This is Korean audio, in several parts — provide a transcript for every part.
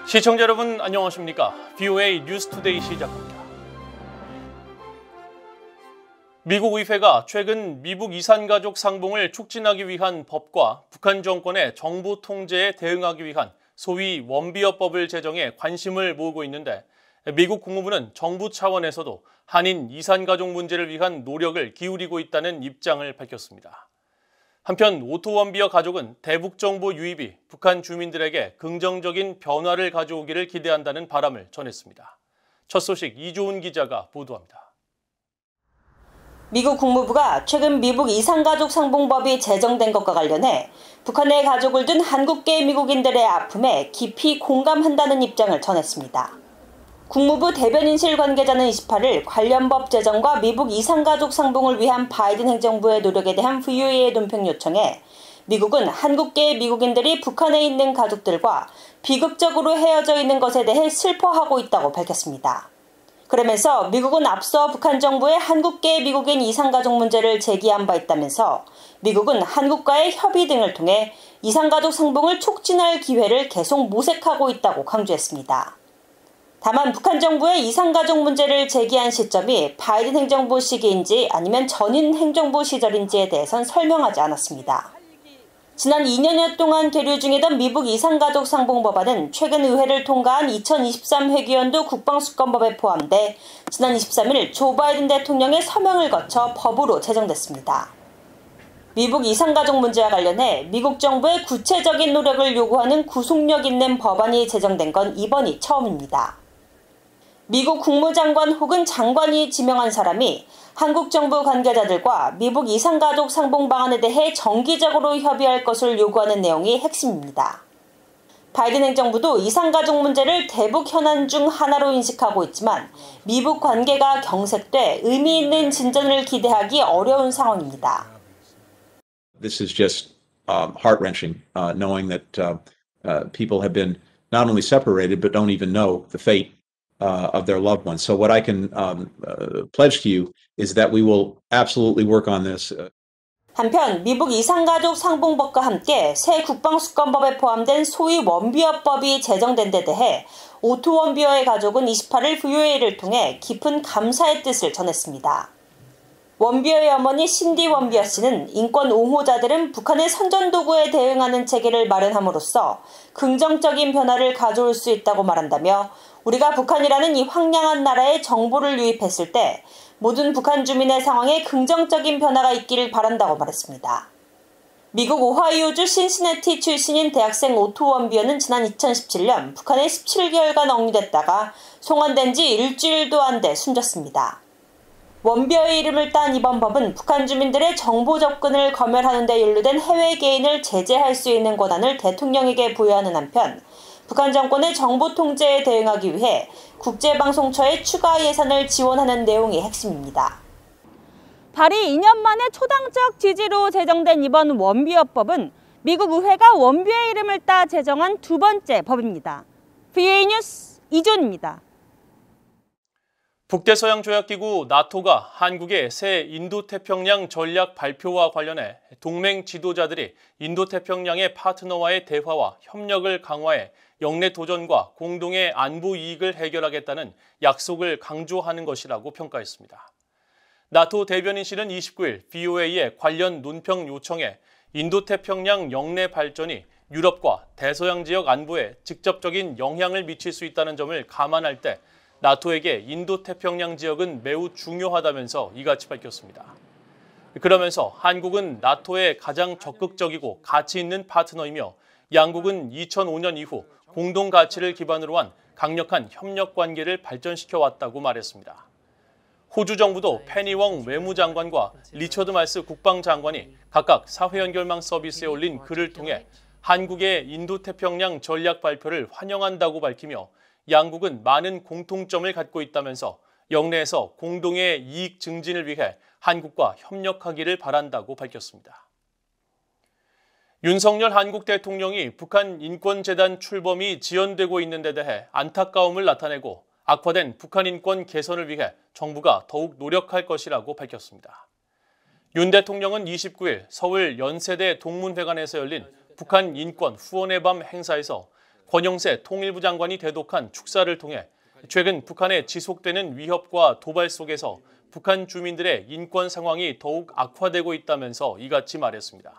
시청자 여러분 안녕하십니까? VOA 뉴스투데이 시작합니다. 미국 의회가 최근 미국 이산가족 상봉을 촉진하기 위한 법과 북한 정권의 정부 통제에 대응하기 위한 소위 원비어법을 제정해 관심을 모으고 있는데 미국 국무부는 정부 차원에서도 한인 이산가족 문제를 위한 노력을 기울이고 있다는 입장을 밝혔습니다. 한편 오토원비어 가족은 대북정보 유입이 북한 주민들에게 긍정적인 변화를 가져오기를 기대한다는 바람을 전했습니다. 첫 소식 이조은 기자가 보도합니다. 미국 국무부가 최근 미국 이산가족 상봉법이 제정된 것과 관련해 북한의 가족을 둔 한국계 미국인들의 아픔에 깊이 공감한다는 입장을 전했습니다. 국무부 대변인실 관계자는 28일 관련 법 제정과 미국 이산가족 상봉을 위한 바이든 행정부의 노력에 대한 VOA의 논평 요청에 미국은 한국계 미국인들이 북한에 있는 가족들과 비극적으로 헤어져 있는 것에 대해 슬퍼하고 있다고 밝혔습니다. 그러면서 미국은 앞서 북한 정부의 한국계 미국인 이산가족 문제를 제기한 바 있다면서 미국은 한국과의 협의 등을 통해 이산가족 상봉을 촉진할 기회를 계속 모색하고 있다고 강조했습니다. 다만 북한 정부의 이산가족 문제를 제기한 시점이 바이든 행정부 시기인지 아니면 전임 행정부 시절인지에 대해선 설명하지 않았습니다. 지난 2년여 동안 계류 중이던 미국 이산가족 상봉 법안은 최근 의회를 통과한 2023 회기연도 국방수권법에 포함돼 지난 23일 조 바이든 대통령의 서명을 거쳐 법으로 제정됐습니다. 미국 이산가족 문제와 관련해 미국 정부의 구체적인 노력을 요구하는 구속력 있는 법안이 제정된 건 이번이 처음입니다. 미국 국무장관 혹은 장관이 지명한 사람이 한국 정부 관계자들과 미국 이산가족 상봉 방안에 대해 정기적으로 협의할 것을 요구하는 내용이 핵심입니다. 바이든 행정부도 이산가족 문제를 대북 현안 중 하나로 인식하고 있지만 미북 관계가 경색돼 의미 있는 진전을 기대하기 어려운 상황입니다. This is just heart-wrenching, knowing that people have been not only separated but don't even know the fate of their loved ones. So what I can pledge to you is that we will absolutely work on this. 한편 미국 이산가족 상봉법과 함께 새 국방수권법에 포함된 소위 원비어법이 제정된 데 대해 오토원비어의 가족은 28일 VOA를 통해 깊은 감사의 뜻을 전했습니다. 원비어의 어머니 신디 원비어 씨는 인권 옹호자들은 북한의 선전도구에 대응하는 체계를 마련함으로써 긍정적인 변화를 가져올 수 있다고 말한다며 우리가 북한이라는 이 황량한 나라에 정보를 유입했을 때 모든 북한 주민의 상황에 긍정적인 변화가 있기를 바란다고 말했습니다. 미국 오하이오주 신시내티 출신인 대학생 오토 원비어는 지난 2017년 북한에 17개월간 억류됐다가 송환된 지 일주일도 안 돼 숨졌습니다. 원비어의 이름을 딴 이번 법은 북한 주민들의 정보 접근을 검열하는 데 연루된 해외 개인을 제재할 수 있는 권한을 대통령에게 부여하는 한편 북한 정권의 정보 통제에 대응하기 위해 국제방송처에 추가 예산을 지원하는 내용이 핵심입니다. 발의 2년 만에 초당적 지지로 제정된 이번 원비어법은 미국 의회가 원비어의 이름을 따 제정한 두 번째 법입니다. VOA 뉴스 이조은입니다. 북대서양조약기구 나토가 한국의 새 인도태평양 전략 발표와 관련해 동맹 지도자들이 인도태평양의 파트너와의 대화와 협력을 강화해 영내 도전과 공동의 안보 이익을 해결하겠다는 약속을 강조하는 것이라고 평가했습니다. 나토 대변인실은 29일 VOA의 관련 논평 요청에 인도태평양 영내 발전이 유럽과 대서양 지역 안보에 직접적인 영향을 미칠 수 있다는 점을 감안할 때 나토에게 인도태평양 지역은 매우 중요하다면서 이같이 밝혔습니다. 그러면서 한국은 나토의 가장 적극적이고 가치 있는 파트너이며 양국은 2005년 이후 공동 가치를 기반으로 한 강력한 협력 관계를 발전시켜 왔다고 말했습니다. 호주 정부도 페니 웡 외무장관과 리처드 말스 국방장관이 각각 사회연결망 서비스에 올린 글을 통해 한국의 인도태평양 전략 발표를 환영한다고 밝히며 양국은 많은 공통점을 갖고 있다면서 영내에서 공동의 이익 증진을 위해 한국과 협력하기를 바란다고 밝혔습니다. 윤석열 한국 대통령이 북한 인권재단 출범이 지연되고 있는 데 대해 안타까움을 나타내고 악화된 북한 인권 개선을 위해 정부가 더욱 노력할 것이라고 밝혔습니다. 윤 대통령은 29일 서울 연세대 동문회관에서 열린 북한 인권 후원의 밤 행사에서 권영세 통일부 장관이 대독한 축사를 통해 최근 북한의 지속되는 위협과 도발 속에서 북한 주민들의 인권 상황이 더욱 악화되고 있다면서 이같이 말했습니다.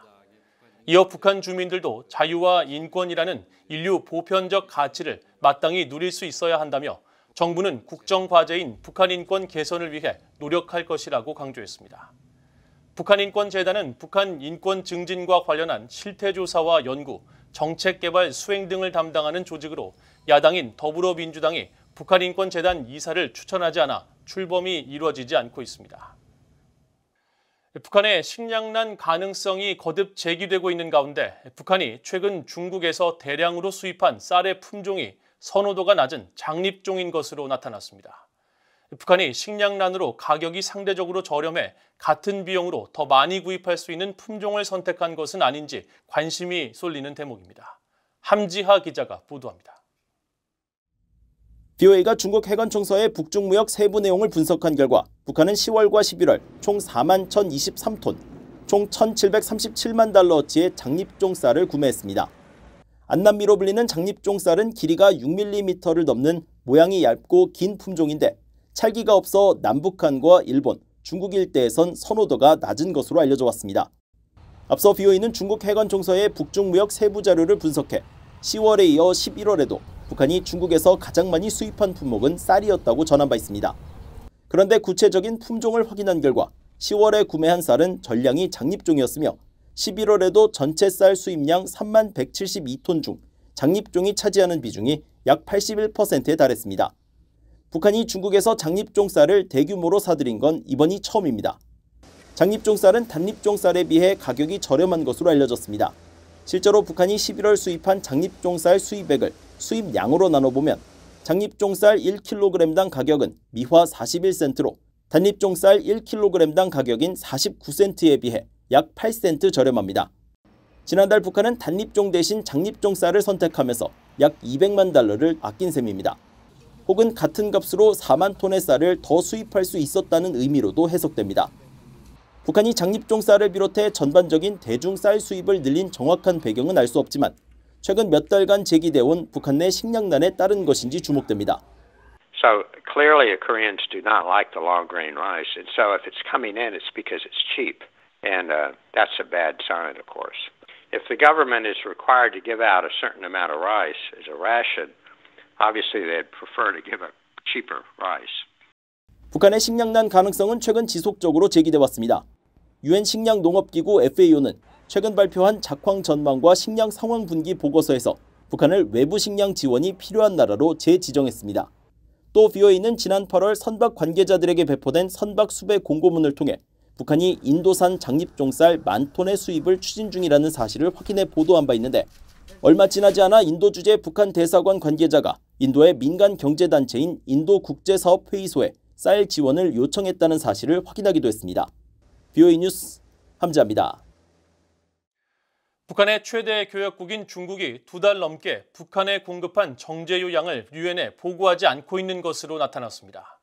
이어 북한 주민들도 자유와 인권이라는 인류 보편적 가치를 마땅히 누릴 수 있어야 한다며 정부는 국정과제인 북한 인권 개선을 위해 노력할 것이라고 강조했습니다. 북한인권재단은 북한 인권 증진과 관련한 실태조사와 연구, 정책개발 수행 등을 담당하는 조직으로 야당인 더불어민주당이 북한인권재단 이사를 추천하지 않아 출범이 이루어지지 않고 있습니다. 북한의 식량난 가능성이 거듭 제기되고 있는 가운데 북한이 최근 중국에서 대량으로 수입한 쌀의 품종이 선호도가 낮은 장립종인 것으로 나타났습니다. 북한이 식량난으로 가격이 상대적으로 저렴해 같은 비용으로 더 많이 구입할 수 있는 품종을 선택한 것은 아닌지 관심이 쏠리는 대목입니다. 함지하 기자가 보도합니다. BOA가 중국 해관청서의 북중무역 세부 내용을 분석한 결과 북한은 10월과 11월 총 4만 1,023톤, 총 1,737만 달러어치의 장립종 쌀을 구매했습니다. 안남미로 불리는 장립종 쌀은 길이가 6mm를 넘는 모양이 얇고 긴 품종인데 찰기가 없어 남북한과 일본, 중국 일대에선 선호도가 낮은 것으로 알려져 왔습니다. 앞서 BOA는 중국 해관청서의 북중무역 세부 자료를 분석해 10월에 이어 11월에도 북한이 중국에서 가장 많이 수입한 품목은 쌀이었다고 전한 바 있습니다. 그런데 구체적인 품종을 확인한 결과 10월에 구매한 쌀은 전량이 장립종이었으며 11월에도 전체 쌀 수입량 3만 172톤 중 장립종이 차지하는 비중이 약 81%에 달했습니다. 북한이 중국에서 장립종 쌀을 대규모로 사들인 건 이번이 처음입니다. 장립종 쌀은 단립종 쌀에 비해 가격이 저렴한 것으로 알려졌습니다. 실제로 북한이 11월 수입한 장립종 쌀 수입액을 수입량으로 나눠보면 장립종 쌀 1kg당 가격은 미화 41센트로 단립종 쌀 1kg당 가격인 49센트에 비해 약 8센트 저렴합니다. 지난달 북한은 단립종 대신 장립종 쌀을 선택하면서 약 200만 달러를 아낀 셈입니다. 혹은 같은 값으로 4만 톤의 쌀을 더 수입할 수 있었다는 의미로도 해석됩니다. 북한이 장립종 쌀을 비롯해 전반적인 대중 쌀 수입을 늘린 정확한 배경은 알 수 없지만 최근 몇 달간 제기되어 온 북한 내 식량난에 따른 것인지 주목됩니다. So clearly Koreans do not like the long grain rice, and so if it's coming in, it's because it's cheap, and that's a bad sign, of course. If the government is required to give out a certain amount of rice as a ration, obviously they'd prefer to give a cheaper rice. 북한의 식량난 가능성은 최근 지속적으로 제기돼 왔습니다. 유엔 식량농업기구 FAO는 최근 발표한 작황 전망과 식량 상황 분기 보고서에서 북한을 외부 식량 지원이 필요한 나라로 재지정했습니다. 또 BOA는 지난 8월 선박 관계자들에게 배포된 선박 수배 공고문을 통해 북한이 인도산 장립종쌀 10,000톤의 수입을 추진 중이라는 사실을 확인해 보도한 바 있는데 얼마 지나지 않아 인도 주재 북한 대사관 관계자가 인도의 민간 경제단체인 인도국제사업회의소에 쌀 지원을 요청했다는 사실을 확인하기도 했습니다. BOA 뉴스 함지하입니다. 북한의 최대 교역국인 중국이 2달 넘게 북한에 공급한 정제유 양을 유엔에 보고하지 않고 있는 것으로 나타났습니다.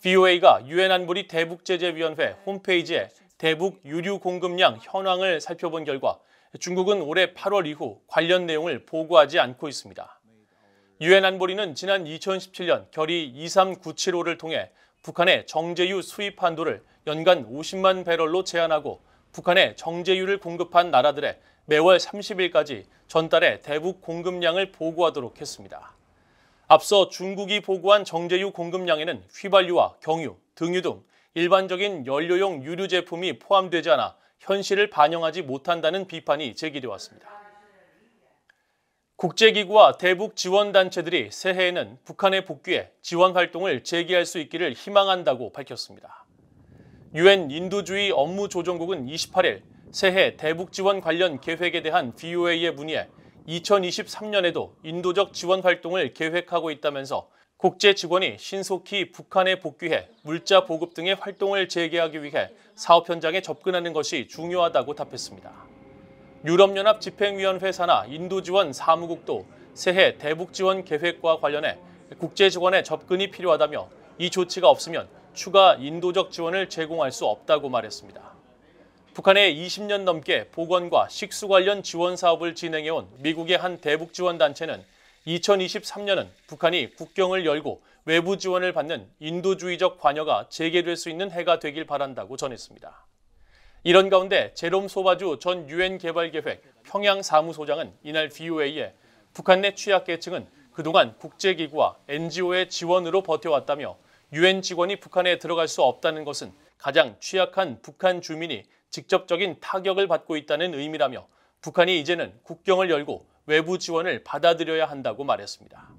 BOA가 유엔 안보리 대북제재위원회 홈페이지에 대북 유류 공급량 현황을 살펴본 결과 중국은 올해 8월 이후 관련 내용을 보고하지 않고 있습니다. 유엔 안보리는 지난 2017년 결의 23975를 통해 북한의 정제유 수입 한도를 연간 50만 배럴로 제한하고 북한에 정제유를 공급한 나라들의 매월 30일까지 전달의 대북 공급량을 보고하도록 했습니다. 앞서 중국이 보고한 정제유 공급량에는 휘발유와 경유, 등유 등 일반적인 연료용 유류 제품이 포함되지 않아 현실을 반영하지 못한다는 비판이 제기돼 왔습니다. 국제기구와 대북 지원단체들이 새해에는 북한의 복귀에 지원 활동을 재개할 수 있기를 희망한다고 밝혔습니다. 유엔 인도주의 업무조정국은 28일 새해 대북 지원 관련 계획에 대한 BOA의 문의에 2023년에도 인도적 지원 활동을 계획하고 있다면서 국제 직원이 신속히 북한에 복귀해 물자 보급 등의 활동을 재개하기 위해 사업 현장에 접근하는 것이 중요하다고 답했습니다. 유럽연합 집행위원회 산하 인도지원 사무국도 새해 대북 지원 계획과 관련해 국제 직원의 접근이 필요하다며 이 조치가 없으면 추가 인도적 지원을 제공할 수 없다고 말했습니다. 북한의 20년 넘게 보건과 식수 관련 지원 사업을 진행해온 미국의 한 대북 지원 단체는 2023년은 북한이 국경을 열고 외부 지원을 받는 인도주의적 관여가 재개될 수 있는 해가 되길 바란다고 전했습니다. 이런 가운데 제롬 소바주 전 유엔 개발계획 평양 사무소장은 이날 VOA에 북한 내 취약계층은 그동안 국제기구와 NGO의 지원으로 버텨왔다며 유엔 직원이 북한에 들어갈 수 없다는 것은 가장 취약한 북한 주민이 직접적인 타격을 받고 있다는 의미라며 북한이 이제는 국경을 열고 외부 지원을 받아들여야 한다고 말했습니다.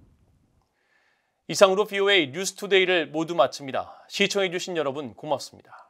이상으로 VOA 뉴스투데이를 모두 마칩니다. 시청해주신 여러분 고맙습니다.